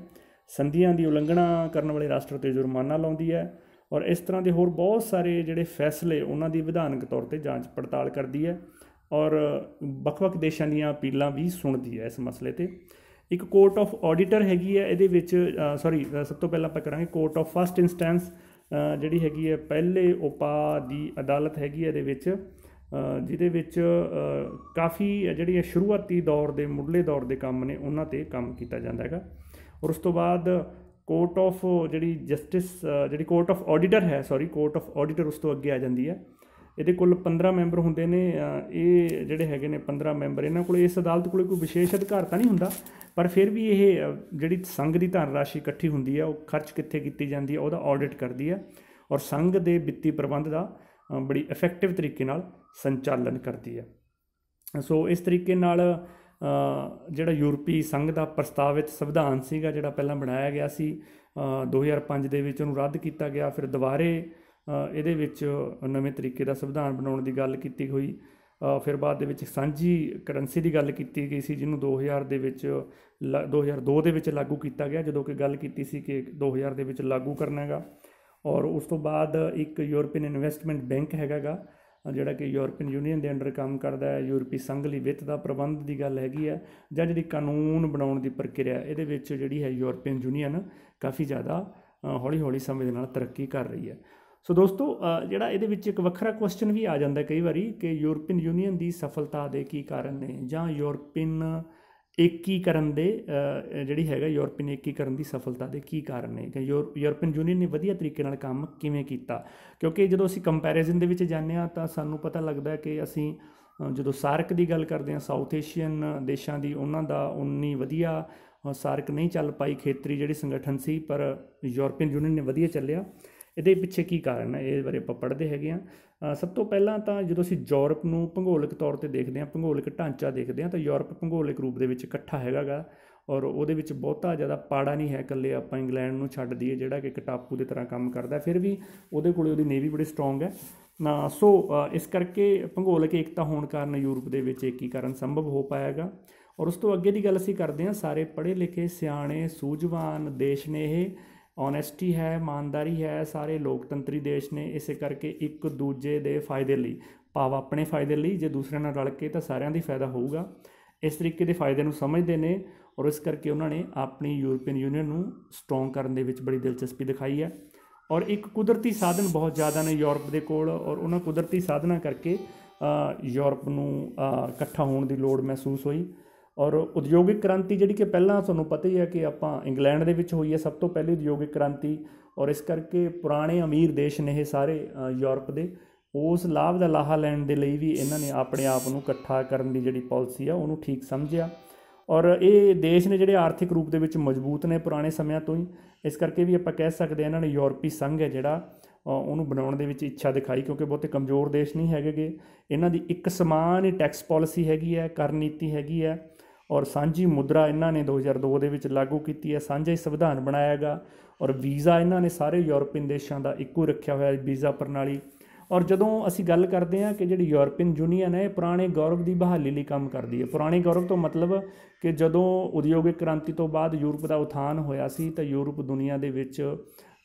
Speaker 1: ਸੰਧੀਆਂ ਦੀ ਉਲੰਘਣਾ ਕਰਨ ਵਾਲੇ ਰਾਸ਼ਟਰ 'ਤੇ ਜੁਰਮਾਨਾ ਲਾਉਂਦੀ ਹੈ, ਔਰ ਇਸ ਤਰ੍ਹਾਂ ਦੇ ਹੋਰ ਬਹੁਤ ਸਾਰੇ ਜਿਹੜੇ ਫੈਸਲੇ ਉਹਨਾਂ ਦੀ ਵਿਧਾਨਕ ਤੌਰ 'ਤੇ ਜਾਂਚ ਪੜਤਾਲ ਕਰਦੀ ਹੈ, ਔਰ ਵੱਖ-ਵੱਖ ਦੇਸ਼ਾਂ ਦੀਆਂ ਅਪੀਲਾਂ ਵੀ ਸੁਣਦੀ ਹੈ ਇਸ ਮਸਲੇ 'ਤੇ। ਇੱਕ ਕੋਰਟ ਆਫ ਆਡੀਟਰ ਹੈਗੀ ਹੈ, ਇਹਦੇ ਵਿੱਚ ਸਭ ਤੋਂ ਪਹਿਲਾਂ ਆਪਾਂ ਕਰਾਂਗੇ ਕੋਰਟ ਆਫ ਫਸਟ ਇੰਸਟੈਂਸ, ਜਿਹੜੀ ਹੈਗੀ ਹੈ ਪਹਿਲੇ ਉਪਾਅ ਦੀ ਅਦਾਲਤ ਹੈਗੀ ਹੈ ਇਹਦੇ ਵਿੱਚ, ਜਿਹਦੇ ਵਿੱਚ ਕਾਫੀ ਜਿਹੜੀਆਂ ਸ਼ੁਰੂਆਤੀ ਦੌਰ ਦੇ ਮੁੱਢਲੇ ਦੌਰ ਦੇ ਕੰਮ ਨੇ ਉਹਨਾਂ 'ਤੇ ਕੰਮ ਕੀਤਾ ਜਾਂਦਾ ਹੈਗਾ। ਔਰ ਉਸ ਤੋਂ ਬਾਅਦ ਕੋਰਟ ਆਫ ਜਿਹੜੀ ਜਸਟਿਸ, ਜਿਹੜੀ ਕੋਰਟ ਆਫ ਆਡੀਟਰ ਹੈ, ਕੋਰਟ ਆਫ ਆਡੀਟਰ ਉਸ ਤੋਂ ਅੱਗੇ ਆ ਜਾਂਦੀ ਹੈ। ਇਹਦੇ ਕੁੱਲ 15 ਮੈਂਬਰ ਹੁੰਦੇ ਨੇ। ਇਹ ਜਿਹੜੇ ਹੈਗੇ ਨੇ 15 ਮੈਂਬਰ, ਇਹਨਾਂ ਕੋਲ ਇਸ ਅਦਾਲਤ ਕੋਲ ਕੋਈ ਵਿਸ਼ੇਸ਼ ਅਧਿਕਾਰ ਤਾਂ ਨਹੀਂ ਹੁੰਦਾ, ਪਰ ਫਿਰ ਵੀ ਇਹ ਜਿਹੜੀ ਸੰਘ ਦੀ ਧਨ ਰਾਸ਼ੀ ਇਕੱਠੀ ਹੁੰਦੀ ਹੈ, ਉਹ ਖਰਚ ਕਿੱਥੇ ਕੀਤੀ ਜਾਂਦੀ ਹੈ ਉਹਦਾ ਆਡਿਟ ਕਰਦੀ ਹੈ, ਔਰ ਸੰਘ ਦੇ ਵਿੱਤੀ ਪ੍ਰਬੰਧ ਦਾ ਬੜੀ ਇਫੈਕਟਿਵ ਤਰੀਕੇ ਨਾਲ ਸੰਚਾਲਨ ਕਰਦੀ ਹੈ। ਸੋ ਇਸ ਤਰੀਕੇ ਨਾਲ ਜਿਹੜਾ ਯੂਰਪੀ ਸੰਘ ਦਾ ਪ੍ਰਸਤਾਵਿਤ ਸੰਵਿਧਾਨ ਸੀਗਾ, ਜਿਹੜਾ ਪਹਿਲਾਂ ਬਣਾਇਆ ਗਿਆ ਸੀ 2005 ਦੇ ਵਿੱਚ, ਉਹਨੂੰ ਰੱਦ ਕੀਤਾ ਗਿਆ। ਫਿਰ ਦੁਬਾਰੇ ਇਹਦੇ ਵਿੱਚ ਨਵੇਂ ਤਰੀਕੇ ਦਾ ਸੰਵਿਧਾਨ ਬਣਾਉਣ ਦੀ ਗੱਲ ਕੀਤੀ ਹੋਈ। ਫਿਰ ਬਾਅਦ ਦੇ ਵਿੱਚ ਸਾਂਝੀ ਕਰੰਸੀ ਦੀ ਗੱਲ ਕੀਤੀ ਗਈ ਸੀ, ਜਿਹਨੂੰ 2002 ਦੇ ਵਿੱਚ ਲਾਗੂ ਕੀਤਾ ਗਿਆ, ਜਦੋਂ ਕਿ ਗੱਲ ਕੀਤੀ ਸੀ ਕਿ 2000 ਦੇ ਵਿੱਚ ਲਾਗੂ ਕਰਨਾ ਹੈਗਾ। ਔਰ ਉਸ ਤੋਂ ਬਾਅਦ ਇੱਕ ਯੂਰਪੀਅਨ ਇਨਵੈਸਟਮੈਂਟ ਬੈਂਕ ਹੈਗਾ ਗਾ, ਜਿਹੜਾ ਕਿ ਯੂਰਪੀਅਨ ਯੂਨੀਅਨ ਦੇ ਅੰਡਰ ਕੰਮ ਕਰਦਾ ਹੈ। ਯੂਰਪੀ ਸੰਘ ਲਈ ਵਿੱਤ ਦਾ ਪ੍ਰਬੰਧ ਦੀ ਗੱਲ ਹੈਗੀ ਹੈ, ਜਾਂ ਜਿਹੜੀ ਕਾਨੂੰਨ ਬਣਾਉਣ ਦੀ ਪ੍ਰਕਿਰਿਆ, ਇਹਦੇ ਵਿੱਚ ਜਿਹੜੀ ਹੈ ਯੂਰਪੀਅਨ ਯੂਨੀਅਨ ਕਾਫੀ ਜ਼ਿਆਦਾ ਹੌਲੀ ਹੌਲੀ ਸਮੇਂ ਦੇ ਨਾਲ ਤਰੱਕੀ ਕਰ ਰਹੀ ਹੈ। ਸੋ ਦੋਸਤੋ, ਜਿਹੜਾ ਇਹਦੇ ਵਿੱਚ ਇੱਕ ਵੱਖਰਾ ਕੁਐਸਚਨ ਵੀ ਆ ਜਾਂਦਾ ਕਈ ਵਾਰੀ ਕਿ ਯੂਰਪੀਅਨ ਯੂਨੀਅਨ ਦੀ ਸਫਲਤਾ ਦੇ ਕੀ ਕਾਰਨ ਨੇ, ਜਾਂ ਯੂਰਪੀਅਨ ਏਕੀਕਰਨ ਦੇ ਜਿਹੜੀ ਹੈਗਾ ਯੂਰਪੀਅਨ ਏਕੀਕਰਨ ਦੀ ਸਫਲਤਾ ਦੇ ਕੀ ਕਾਰਨ ਨੇ, ਕਿ ਯੂਰਪੀਅਨ ਯੂਨੀਅਨ ਨੇ ਵਧੀਆ ਤਰੀਕੇ ਨਾਲ ਕੰਮ ਕਿਵੇਂ ਕੀਤਾ। ਕਿਉਂਕਿ ਜਦੋਂ ਅਸੀਂ ਕੰਪੈਰੀਜ਼ਨ ਦੇ ਵਿੱਚ ਜਾਂਦੇ ਹਾਂ ਤਾਂ ਸਾਨੂੰ ਪਤਾ ਲੱਗਦਾ ਕਿ ਅਸੀਂ ਜਦੋਂ ਸਾਰਕ ਦੀ ਗੱਲ ਕਰਦੇ ਹਾਂ, ਸਾਊਥ ਏਸ਼ੀਅਨ ਦੇਸ਼ਾਂ ਦੀ, ਉਹਨਾਂ ਦਾ ਉਨੀ ਵਧੀਆ ਸਾਰਕ ਨਹੀਂ ਚੱਲ ਪਾਈ, ਖੇਤਰੀ ਜਿਹੜੀ ਸੰਗਠਨ ਸੀ, ਪਰ ਯੂਰਪੀਅਨ ਯੂਨੀਅਨ ਨੇ ਵਧੀਆ ਚੱਲਿਆ। ਇਹਦੇ ਪਿੱਛੇ ਕੀ ਕਾਰਨ ਹੈ, ਇਹ ਬਾਰੇ ਆਪਾਂ ਪੜ੍ਹਦੇ ਹੈਗੇ ਹਾਂ। ਸਭ ਤੋਂ ਪਹਿਲਾਂ ਤਾਂ ਜਦੋਂ ਅਸੀਂ ਯੂਰਪ ਨੂੰ ਭੂਗੋਲਿਕ ਤੌਰ 'ਤੇ ਦੇਖਦੇ ਹਾਂ, ਭੂਗੋਲਿਕ ਢਾਂਚਾ ਦੇਖਦੇ ਹਾਂ, ਤਾਂ ਯੂਰਪ ਭੂਗੋਲਿਕ ਰੂਪ ਦੇ ਵਿੱਚ ਇਕੱਠਾ ਹੈਗਾ ਗਾ, ਔਰ ਉਹਦੇ ਵਿੱਚ ਬਹੁਤਾ ਜ਼ਿਆਦਾ ਪਾੜਾ ਨਹੀਂ ਹੈ। ਇਕੱਲੇ ਆਪਾਂ ਇੰਗਲੈਂਡ ਨੂੰ ਛੱਡ ਦਈਏ, ਜਿਹੜਾ ਕਿ ਇੱਕ ਟਾਪੂ ਦੀ ਤਰ੍ਹਾਂ ਕੰਮ ਕਰਦਾ, ਫਿਰ ਵੀ ਉਹਦੇ ਕੋਲ ਉਹਦੀ ਨੇਵੀ ਬੜੀ ਸਟਰੋਂਗ ਹੈ। ਸੋ ਇਸ ਕਰਕੇ ਭੂਗੋਲਿਕ ਏਕਤਾ ਹੋਣ ਕਾਰਨ ਯੂਰਪ ਦੇ ਵਿੱਚ ਏਕੀਕਰਨ ਸੰਭਵ ਹੋ ਪਾਏਗਾ। ਔਰ ਉਸ ਤੋਂ ਅੱਗੇ ਦੀ ਗੱਲ ਅਸੀਂ ਕਰਦੇ ਹਾਂ, ਸਾਰੇ ਪੜ੍ਹੇ ਲਿਖੇ ਸਿਆਣੇ ਸੂਝਵਾਨ ਦੇਸ਼ ਨੇ ਇਹ, ਓਨੈਸਟੀ ਹੈ, ਇਮਾਨਦਾਰੀ ਹੈ, ਸਾਰੇ ਲੋਕਤੰਤਰੀ ਦੇਸ਼ ਨੇ। ਇਸੇ ਕਰਕੇ ਇੱਕ ਦੂਜੇ ਦੇ ਫਾਇਦੇ ਲਈ, ਭਾਵ ਆਪਣੇ ਫਾਇਦੇ ਲਈ, ਜੇ ਦੂਸਰਿਆਂ ਨਾਲ ਰਲ ਕੇ ਤਾਂ ਸਾਰਿਆਂ ਦੀ ਫਾਇਦਾ ਹੋਊਗਾ, ਇਸ ਤਰੀਕੇ ਦੇ ਫਾਇਦੇ ਨੂੰ ਸਮਝਦੇ ਨੇ। ਔਰ ਇਸ ਕਰਕੇ ਉਹਨਾਂ ਨੇ ਆਪਣੀ ਯੂਰਪੀਅਨ ਯੂਨੀਅਨ ਨੂੰ ਸਟਰੋਂਗ ਕਰਨ ਦੇ ਵਿੱਚ ਬੜੀ ਦਿਲਚਸਪੀ ਦਿਖਾਈ ਹੈ। ਔਰ ਇੱਕ ਕੁਦਰਤੀ ਸਾਧਨ ਬਹੁਤ ਜ਼ਿਆਦਾ ਨੇ ਯੂਰਪ ਦੇ ਕੋਲ, ਔਰ ਉਹਨਾਂ ਕੁਦਰਤੀ ਸਾਧਨਾਂ ਕਰਕੇ ਯੂਰਪ ਨੂੰ ਇਕੱਠਾ ਹੋਣ ਦੀ ਲੋੜ ਮਹਿਸੂਸ ਹੋਈ। ਔਰ ਉਦਯੋਗਿਕ ਕ੍ਰਾਂਤੀ, ਜਿਹੜੀ ਕਿ ਪਹਿਲਾਂ ਤੁਹਾਨੂੰ ਪਤਾ ਹੀ ਹੈ ਕਿ ਆਪਾਂ ਇੰਗਲੈਂਡ ਦੇ ਵਿੱਚ ਹੋਈ ਹੈ ਸਭ ਤੋਂ ਪਹਿਲੀ ਉਦਯੋਗਿਕ ਕ੍ਰਾਂਤੀ, ਔਰ ਇਸ ਕਰਕੇ ਪੁਰਾਣੇ ਅਮੀਰ ਦੇਸ਼ ਨੇ ਇਹ ਸਾਰੇ ਯੂਰਪ ਦੇ, ਉਸ ਲਾਭ ਦਾ ਲਾਹਾ ਲੈਣ ਦੇ ਲਈ ਵੀ ਇਹਨਾਂ ਨੇ ਆਪਣੇ ਆਪ ਨੂੰ ਇਕੱਠਾ ਕਰਨ ਦੀ ਜਿਹੜੀ ਪਾਲਿਸੀ ਆ ਉਹਨੂੰ ਠੀਕ ਸਮਝਿਆ। ਔਰ ਇਹ ਦੇਸ਼ ਨੇ ਜਿਹੜੇ ਆਰਥਿਕ ਰੂਪ ਦੇ ਵਿੱਚ ਮਜ਼ਬੂਤ ਨੇ ਪੁਰਾਣੇ ਸਮਿਆਂ ਤੋਂ ਹੀ, ਇਸ ਕਰਕੇ ਵੀ ਆਪਾਂ ਕਹਿ ਸਕਦੇ ਹਾਂ ਇਹਨਾਂ ਨੇ ਯੂਰਪੀ ਸੰਘ ਹੈ ਜਿਹੜਾ ਉਹਨੂੰ ਬਣਾਉਣ ਦੇ ਵਿੱਚ ਇੱਛਾ ਦਿਖਾਈ, ਕਿਉਂਕਿ ਬਹੁਤੇ ਕਮਜ਼ੋਰ ਦੇਸ਼ ਨਹੀਂ ਹੈਗੇ। ਇਹਨਾਂ ਦੀ ਇੱਕ ਸਮਾਨ ਹੀ ਟੈਕਸ ਪਾਲਿਸੀ ਹੈਗੀ ਹੈ, ਕਰ ਨੀਤੀ ਹੈਗੀ ਹੈ, ਔਰ ਸਾਂਝੀ ਮੁਦਰਾ ਇਹਨਾਂ ਨੇ 2002 ਦੇ ਵਿੱਚ ਲਾਗੂ ਕੀਤੀ ਹੈ, ਸਾਂਝਾ ਹੀ ਸੰਵਿਧਾਨ ਬਣਾਇਆ ਗਾ, ਔਰ ਵੀਜ਼ਾ ਇਹਨਾਂ ਨੇ ਸਾਰੇ ਯੂਰਪੀਅਨ ਦੇਸ਼ਾਂ ਦਾ ਇੱਕੋ ਰੱਖਿਆ ਹੋਇਆ ਵੀਜ਼ਾ ਪ੍ਰਣਾਲੀ। ਔਰ ਜਦੋਂ ਅਸੀਂ ਗੱਲ ਕਰਦੇ ਹਾਂ ਕਿ ਜਿਹੜੀ ਯੂਰਪੀਅਨ ਯੂਨੀਅਨ ਹੈ, ਇਹ ਪੁਰਾਣੇ ਗੌਰਵ ਦੀ ਬਹਾਲੀ ਲਈ ਕੰਮ ਕਰਦੀ ਹੈ। ਪੁਰਾਣੇ ਗੌਰਵ ਤੋਂ ਮਤਲਬ ਕਿ ਜਦੋਂ ਉਦਯੋਗਿਕ ਕ੍ਰਾਂਤੀ ਤੋਂ ਬਾਅਦ ਯੂਰਪ ਦਾ ਉਥਾਨ ਹੋਇਆ ਸੀ, ਤਾਂ ਯੂਰਪ ਦੁਨੀਆ ਦੇ ਵਿੱਚ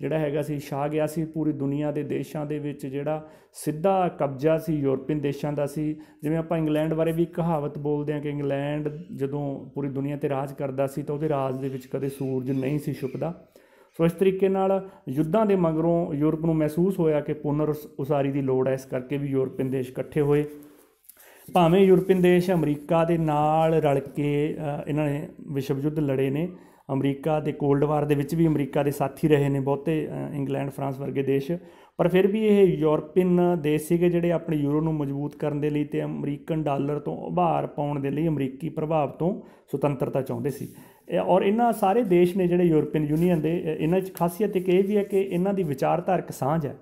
Speaker 1: ਜਿਹੜਾ ਹੈਗਾ ਸੀ ਛਾ ਗਿਆ ਸੀ। ਪੂਰੀ ਦੁਨੀਆ ਦੇ ਦੇਸ਼ਾਂ ਦੇ ਵਿੱਚ ਜਿਹੜਾ ਸਿੱਧਾ ਕਬਜ਼ਾ ਸੀ ਯੂਰਪੀਅਨ ਦੇਸ਼ਾਂ ਦਾ ਸੀ। ਜਿਵੇਂ ਆਪਾਂ ਇੰਗਲੈਂਡ ਬਾਰੇ ਵੀ ਕਹਾਵਤ ਬੋਲਦੇ ਹਾਂ ਕਿ ਇੰਗਲੈਂਡ ਜਦੋਂ ਪੂਰੀ ਦੁਨੀਆ 'ਤੇ ਰਾਜ ਕਰਦਾ ਸੀ ਤਾਂ ਉਹਦੇ ਰਾਜ ਦੇ ਵਿੱਚ ਕਦੇ ਸੂਰਜ ਨਹੀਂ ਸੀ ਛੁਪਦਾ। ਸੋ ਇਸ ਤਰੀਕੇ ਨਾਲ ਯੁੱਧਾਂ ਦੇ ਮਗਰੋਂ ਯੂਰਪ ਨੂੰ ਮਹਿਸੂਸ ਹੋਇਆ ਕਿ ਪੁਨਰ ਉਸਾਰੀ ਦੀ ਲੋੜ ਹੈ, ਇਸ ਕਰਕੇ ਵੀ ਯੂਰਪੀਅਨ ਦੇਸ਼ ਇਕੱਠੇ ਹੋਏ। ਭਾਵੇਂ ਯੂਰਪੀਅਨ ਦੇਸ਼ ਅਮਰੀਕਾ ਦੇ ਨਾਲ ਰਲ ਕੇ ਇਹਨਾਂ ਨੇ ਵਿਸ਼ਵ ਯੁੱਧ ਲੜੇ ਨੇ। ਅਮਰੀਕਾ ਦੇ ਕੋਲਡ ਵਾਰ ਦੇ ਵਿੱਚ ਵੀ ਅਮਰੀਕਾ ਦੇ ਸਾਥੀ ਰਹੇ ਨੇ ਬਹੁਤੇ ਇੰਗਲੈਂਡ, ਫਰਾਂਸ ਵਰਗੇ ਦੇਸ਼, ਪਰ ਫਿਰ ਵੀ ਇਹ ਯੂਰਪੀਅਨ ਦੇਸ਼ ਸੀਗੇ ਜਿਹੜੇ ਆਪਣੇ ਯੂਰੋ ਨੂੰ ਮਜ਼ਬੂਤ ਕਰਨ ਦੇ ਲਈ ਅਤੇ ਅਮਰੀਕਨ ਡਾਲਰ ਤੋਂ ਉਭਾਰ ਪਾਉਣ ਦੇ ਲਈ ਅਮਰੀਕੀ ਪ੍ਰਭਾਵ ਤੋਂ ਸੁਤੰਤਰਤਾ ਚਾਹੁੰਦੇ ਸੀ। ਔਰ ਇਹਨਾਂ ਸਾਰੇ ਦੇਸ਼ ਨੇ ਜਿਹੜੇ ਯੂਰਪੀਅਨ ਯੂਨੀਅਨ ਦੇ, ਇਹਨਾਂ 'ਚ ਖਾਸੀਅਤ ਇੱਕ ਇਹ ਵੀ ਹੈ ਕਿ ਇਹਨਾਂ ਦੀ ਵਿਚਾਰਧਾਰਕ ਸਾਂਝ ਹੈ।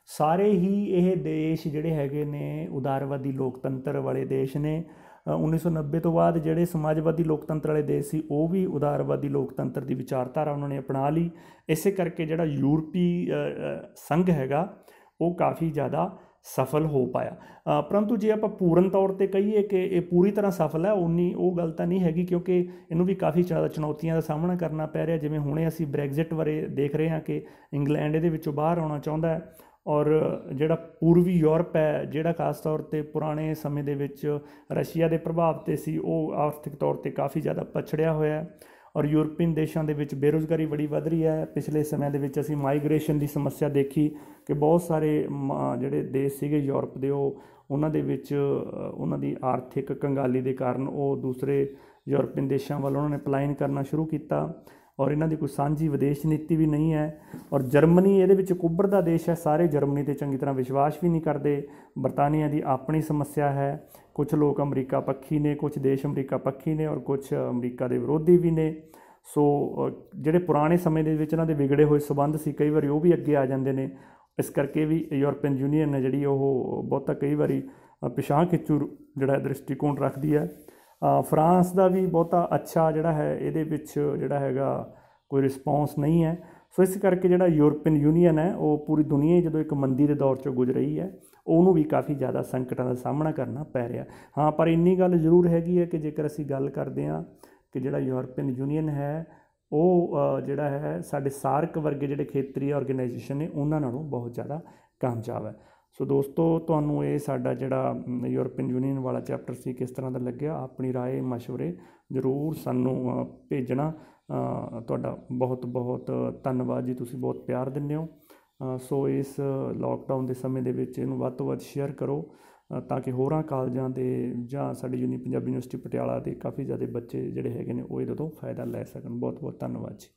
Speaker 1: ਸਾਰੇ ਹੀ ਇਹ ਦੇਸ਼ ਜਿਹੜੇ ਹੈਗੇ ਨੇ ਉਦਾਰਵਾਦੀ ਲੋਕਤੰਤਰ ਵਾਲੇ ਦੇਸ਼ ਨੇ। 1990 ਤੋਂ ਬਾਅਦ ਜਿਹੜੇ ਸਮਾਜਵਾਦੀ ਲੋਕਤੰਤਰ ਵਾਲੇ ਦੇਸ਼ ਸੀ ਉਹ ਵੀ ਉਦਾਰਵਾਦੀ ਲੋਕਤੰਤਰ ਦੀ ਵਿਚਾਰਧਾਰਾ ਉਹਨਾਂ ਨੇ ਅਪਣਾ ਲਈ। ਇਸੇ ਕਰਕੇ ਜਿਹੜਾ ਯੂਰਪੀ ਸੰਘ ਹੈਗਾ ਉਹ ਕਾਫੀ ਜ਼ਿਆਦਾ ਸਫਲ ਹੋ ਪਾਇਆ। ਪਰੰਤੂ ਜੇ ਆਪਾਂ ਪੂਰਨ ਤੌਰ 'ਤੇ ਕਹੀਏ ਕਿ ਇਹ ਪੂਰੀ ਤਰ੍ਹਾਂ ਸਫਲ ਹੈ, ਉਨੀ ਉਹ ਗੱਲ ਤਾਂ ਨਹੀਂ ਹੈਗੀ, ਕਿਉਂਕਿ ਇਹਨੂੰ ਵੀ ਕਾਫੀ ਜ਼ਿਆਦਾ ਚੁਣੌਤੀਆਂ ਦਾ ਸਾਹਮਣਾ ਕਰਨਾ ਪੈ ਰਿਹਾ। ਜਿਵੇਂ ਹੁਣੇ ਅਸੀਂ ਬ੍ਰੈਗਜ਼ਿਟ ਬਾਰੇ ਦੇਖ ਰਹੇ ਹਾਂ ਕਿ ਇੰਗਲੈਂਡ ਇਹਦੇ ਵਿੱਚੋਂ ਬਾਹਰ ਆਉਣਾ ਚਾਹੁੰਦਾ ਹੈ, ਔਰ ਜਿਹੜਾ ਪੂਰਬੀ ਯੂਰਪ ਹੈ, ਜਿਹੜਾ ਖਾਸ ਤੌਰ 'ਤੇ ਪੁਰਾਣੇ ਸਮੇਂ ਦੇ ਵਿੱਚ ਰਸ਼ੀਆ ਦੇ ਪ੍ਰਭਾਵ 'ਤੇ ਸੀ, ਉਹ ਆਰਥਿਕ ਤੌਰ 'ਤੇ ਕਾਫੀ ਜ਼ਿਆਦਾ ਪਛੜਿਆ ਹੋਇਆ। ਔਰ ਯੂਰਪੀਅਨ ਦੇਸ਼ਾਂ ਦੇ ਵਿੱਚ ਬੇਰੁਜ਼ਗਾਰੀ ਬੜੀ ਵੱਧ ਰਹੀ ਹੈ। ਪਿਛਲੇ ਸਮਿਆਂ ਦੇ ਵਿੱਚ ਅਸੀਂ ਮਾਈਗ੍ਰੇਸ਼ਨ ਦੀ ਸਮੱਸਿਆ ਦੇਖੀ ਕਿ ਬਹੁਤ ਸਾਰੇ ਜਿਹੜੇ ਦੇਸ਼ ਸੀਗੇ ਯੂਰਪ ਦੇ, ਉਹਨਾਂ ਦੇ ਵਿੱਚ ਉਹਨਾਂ ਦੀ ਆਰਥਿਕ ਕੰਗਾਲੀ ਦੇ ਕਾਰਨ ਉਹ ਦੂਸਰੇ ਯੂਰਪੀਅਨ ਦੇਸ਼ਾਂ ਵੱਲ ਉਹਨਾਂ ਨੇ ਪਲਾਇਨ ਕਰਨਾ ਸ਼ੁਰੂ ਕੀਤਾ। ਔਰ ਇਹਨਾਂ ਦੀ ਕੋਈ ਸਾਂਝੀ ਵਿਦੇਸ਼ ਨੀਤੀ ਵੀ ਨਹੀਂ ਹੈ। ਔਰ ਜਰਮਨੀ ਇਹਦੇ ਵਿੱਚ ਇੱਕ ਉੱਭਰਦਾ ਦੇਸ਼ ਹੈ। ਸਾਰੇ ਜਰਮਨੀ 'ਤੇ ਚੰਗੀ ਤਰ੍ਹਾਂ ਵਿਸ਼ਵਾਸ ਵੀ ਨਹੀਂ ਕਰਦੇ। ਬਰਤਾਨੀਆ ਦੀ ਆਪਣੀ ਸਮੱਸਿਆ ਹੈ। ਕੁਛ ਲੋਕ ਅਮਰੀਕਾ ਪੱਖੀ ਨੇ, ਕੁਛ ਦੇਸ਼ ਅਮਰੀਕਾ ਪੱਖੀ ਨੇ, ਔਰ ਕੁਛ ਅਮਰੀਕਾ ਦੇ ਵਿਰੋਧੀ ਵੀ ਨੇ। ਸੋ ਜਿਹੜੇ ਪੁਰਾਣੇ ਸਮੇਂ ਦੇ ਵਿੱਚ ਇਹਨਾਂ ਦੇ ਵਿਗੜੇ ਹੋਏ ਸੰਬੰਧ ਸੀ, ਕਈ ਵਾਰੀ ਉਹ ਵੀ ਅੱਗੇ ਆ ਜਾਂਦੇ ਨੇ। ਇਸ ਕਰਕੇ ਵੀ ਯੂਰਪੀਅਨ ਯੂਨੀਅਨ ਹੈ ਜਿਹੜੀ ਉਹ ਬਹੁਤਾ ਕਈ ਵਾਰੀ ਪਿਛਾਂਹ ਖਿੱਚੂ ਜਿਹੜਾ ਦ੍ਰਿਸ਼ਟੀਕੋਣ ਰੱਖਦੀ ਹੈ। ਫਰਾਂਸ ਦਾ ਵੀ ਬਹੁਤਾ ਅੱਛਾ ਜਿਹੜਾ ਹੈ ਇਹਦੇ ਵਿੱਚ ਜਿਹੜਾ ਹੈਗਾ ਕੋਈ ਰਿਸਪੌਂਸ ਨਹੀਂ ਹੈ। ਸੋ ਇਸ ਕਰਕੇ ਜਿਹੜਾ ਯੂਰਪੀਅਨ ਯੂਨੀਅਨ ਹੈ ਉਹ ਪੂਰੀ ਦੁਨੀਆ ਹੀ ਜਦੋਂ ਇੱਕ ਮੰਦੀ ਦੇ ਦੌਰ 'ਚੋਂ ਗੁਜ਼ਰ ਰਹੀ ਹੈ, ਉਹਨੂੰ ਵੀ ਕਾਫੀ ਜ਼ਿਆਦਾ ਸੰਕਟਾਂ ਦਾ ਸਾਹਮਣਾ ਕਰਨਾ ਪੈ ਰਿਹਾ। ਹਾਂ, ਪਰ ਇੰਨੀ ਗੱਲ ਜ਼ਰੂਰ ਹੈਗੀ ਹੈ ਕਿ ਜੇਕਰ ਅਸੀਂ ਗੱਲ ਕਰਦੇ ਹਾਂ ਕਿ ਜਿਹੜਾ ਯੂਰਪੀਅਨ ਯੂਨੀਅਨ ਹੈ ਉਹ ਜਿਹੜਾ ਹੈ ਸਾਡੇ ਸਾਰਕ ਵਰਗੇ ਜਿਹੜੇ ਖੇਤਰੀ ਆਰਗੇਨਾਈਜੇਸ਼ਨ ਨੇ ਉਹਨਾਂ ਨਾਲੋਂ ਬਹੁਤ ਜ਼ਿਆਦਾ ਕਾਮਯਾਬ ਹੈ। ਸੋ ਦੋਸਤੋ, ਤੁਹਾਨੂੰ ਇਹ ਸਾਡਾ ਜਿਹੜਾ ਯੂਰਪੀਅਨ ਯੂਨੀਅਨ ਵਾਲਾ ਚੈਪਟਰ ਸੀ ਕਿਸ ਤਰ੍ਹਾਂ ਦਾ ਲੱਗਿਆ, ਆਪਣੀ ਰਾਏ ਮਸ਼ਵਰੇ ਜ਼ਰੂਰ ਸਾਨੂੰ ਭੇਜਣਾ। ਤੁਹਾਡਾ ਬਹੁਤ ਬਹੁਤ ਧੰਨਵਾਦ ਜੀ, ਤੁਸੀਂ ਬਹੁਤ ਪਿਆਰ ਦਿੰਦੇ ਹੋ। ਸੋ ਇਸ ਲੋਕਡਾਊਨ ਦੇ ਸਮੇਂ ਦੇ ਵਿੱਚ ਇਹਨੂੰ ਵੱਧ ਤੋਂ ਵੱਧ ਸ਼ੇਅਰ ਕਰੋ ਤਾਂ ਕਿ ਹੋਰਾਂ ਕਾਲਜਾਂ ਦੇ ਜਾਂ ਸਾਡੀ ਪੰਜਾਬੀ ਯੂਨੀਵਰਸਿਟੀ ਪਟਿਆਲਾ ਦੇ ਕਾਫੀ ਜ਼ਿਆਦਾ ਬੱਚੇ ਜਿਹੜੇ ਹੈਗੇ ਨੇ ਉਹ ਇਹਦੇ ਤੋਂ ਫਾਇਦਾ ਲੈ ਸਕਣ। ਬਹੁਤ ਬਹੁਤ ਧੰਨਵਾਦ ਜੀ।